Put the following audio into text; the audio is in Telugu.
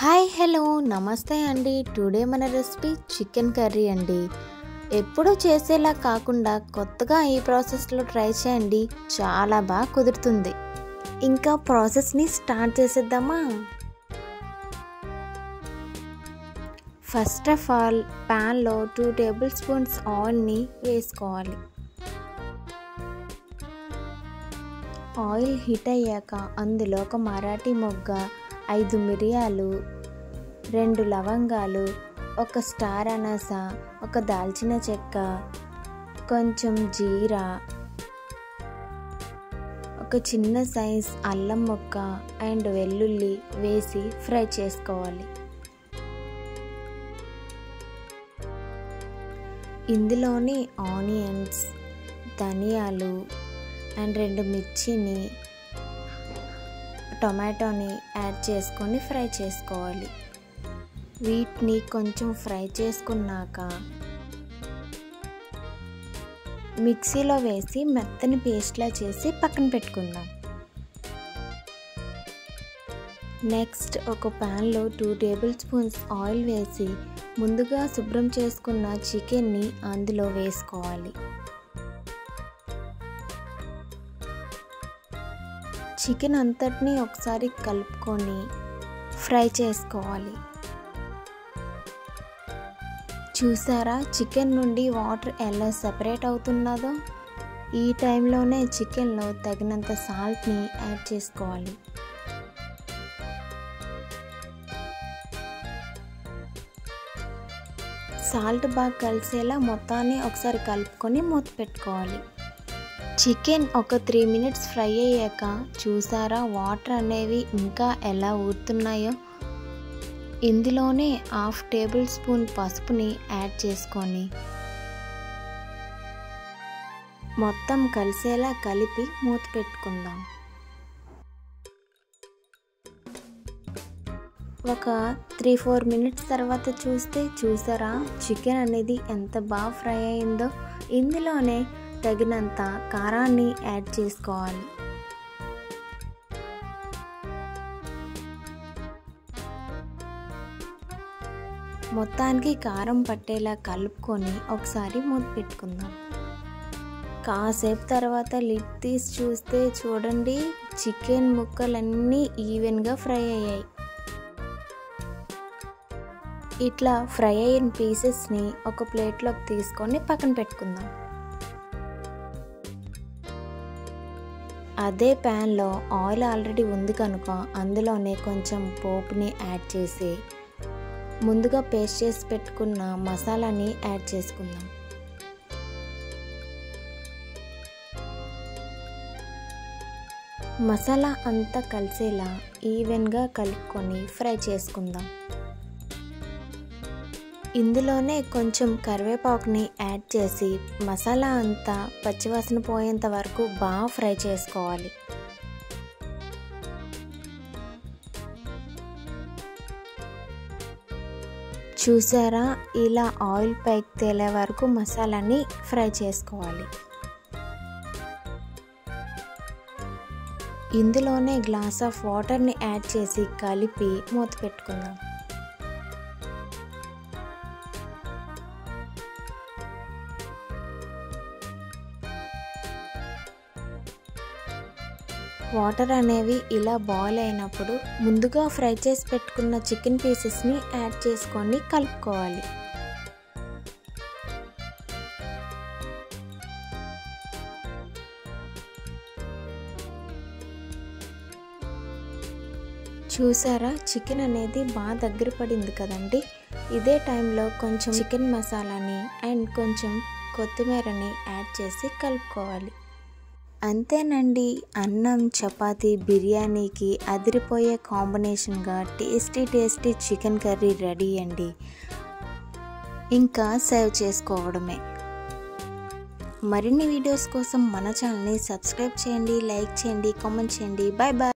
హాయ్ హలో నమస్తే అండి. టుడే మన రెసిపీ చికెన్ కర్రీ అండి. ఎప్పుడూ చేసేలా కాకుండా కొత్తగా ఈ ప్రాసెస్లో ట్రై చేయండి, చాలా బాగా కుదురుతుంది. ఇంకా ప్రాసెస్ని స్టార్ట్ చేసేద్దామా? ఫస్ట్ ఆఫ్ ఆల్ ప్యాన్లో 2 టేబుల్ స్పూన్స్ ఆయిల్ని వేసుకోవాలి. ఆయిల్ హీట్ అయ్యాక అందులో ఒక మరాఠీ మొగ్గ, 5 మిరియాలు, 2 లవంగాలు, 1 స్టార్ అనాస, 1 దాల్చిన చెక్క, కొంచెం జీరా, 1 చిన్న సైజ్ అల్లం ముక్క అండ్ వెల్లుల్లి వేసి ఫ్రై చేసుకోవాలి. ఇందులోనే ఆనియన్స్, ధనియాలు అండ్ 2 మిర్చిని, టొమాటోని యాడ్ చేసుకొని ఫ్రై చేసుకోవాలి. వీటిని కొంచెం ఫ్రై చేసుకున్నాక మిక్సీలో వేసి మెత్తని పేస్ట్లా చేసి పక్కన పెట్టుకుందాం. నెక్స్ట్ ఒక ప్యాన్లో 2 టేబుల్ స్పూన్స్ ఆయిల్ వేసి ముందుగా శుభ్రం చేసుకున్న చికెన్ని అందులో వేసుకోవాలి. చికెన్ అంతటిని ఒకసారి కలుపుకొని ఫ్రై చేసుకోవాలి. చూసారా చికెన్ నుండి వాటర్ ఎలా సెపరేట్ అవుతున్నదో? ఈ టైంలోనే చికెన్లో తగినంత సాల్ట్ని యాడ్ చేసుకోవాలి. సాల్ట్ బాగా కలిసేలా మొత్తాన్ని ఒకసారి కలుపుకొని మూత పెట్టుకోవాలి. చికెన్ ఒక 3 మినిట్స్ ఫ్రై అయ్యాక చూసారా వాటర్ అనేవి ఇంకా ఎలా ఊరుతున్నాయో? ఇందులోనే 1/2 టేబుల్ స్పూన్ పసుపుని యాడ్ చేసుకొని మొత్తం కలిసేలా కలిపి మూత పెట్టుకుందాం. ఒక 3-4 మినిట్స్ తర్వాత చూసారా చికెన్ అనేది ఎంత బాగా ఫ్రై అయిందో? ఇందులోనే తగినంత కారాన్ని యాడ్ చేసుకోవాలి. మొత్తానికి కారం పట్టేలా కలుపుకొని ఒకసారి మూత పెట్టుకుందాం. కాసేపు తర్వాత లిడ్ తీసి చూస్తే చూడండి చికెన్ ముక్కలన్నీ ఈవెన్గా ఫ్రై అయ్యాయి. ఇట్లా ఫ్రై అయిన పీసెస్ని ఒక ప్లేట్లోకి తీసుకొని పక్కన పెట్టుకుందాం. అదే ప్యాన్లో ఆయిల్ ఆల్రెడీ ఉంది కనుక అందులోనే కొంచెం పోపుని యాడ్ చేసి ముందుగా పేస్ట్ చేసి పెట్టుకున్న మసాలాని యాడ్ చేసుకుందాం. మసాలా అంతా కలిసేలా ఈవెన్గా కలుపుకొని ఫ్రై చేసుకుందాం. ఇందులోనే కొంచెం కరివేపాకుని యాడ్ చేసి మసాలా అంతా పచ్చివాసన పోయేంత వరకు బాగా ఫ్రై చేసుకోవాలి. చూసారా ఇలా ఆయిల్ పైకి తేలే వరకు మసాలాని ఫ్రై చేసుకోవాలి. ఇందులోనే గ్లాస్ ఆఫ్ వాటర్ని యాడ్ చేసి కలిపి మూత పెట్టుకుందాం. వాటర్ అనేవి ఇలా బాయిల్ అయినప్పుడు ముందుగా ఫ్రై చేసి పెట్టుకున్న చికెన్ పీసెస్ని యాడ్ చేసుకొని కలుపుకోవాలి. చూసారా చికెన్ అనేది బాగా దగ్గర పడింది కదండి? ఇదే టైంలో కొంచెం చికెన్ మసాలాని అండ్ కొంచెం కొత్తిమీరని యాడ్ చేసి కలుపుకోవాలి. అంతేనండి, అన్నం చపాతీ బిర్యానీకి అదిరిపోయే కాంబినేషన్గా టేస్టీ చికెన్ కర్రీ రెడీ అండి. ఇంకా సర్వ్ చేసుకోవడమే. మరిన్ని వీడియోస్ కోసం మన ఛానల్ని సబ్స్క్రైబ్ చేయండి, లైక్ చేయండి, కామెంట్ చేయండి. Bye bye.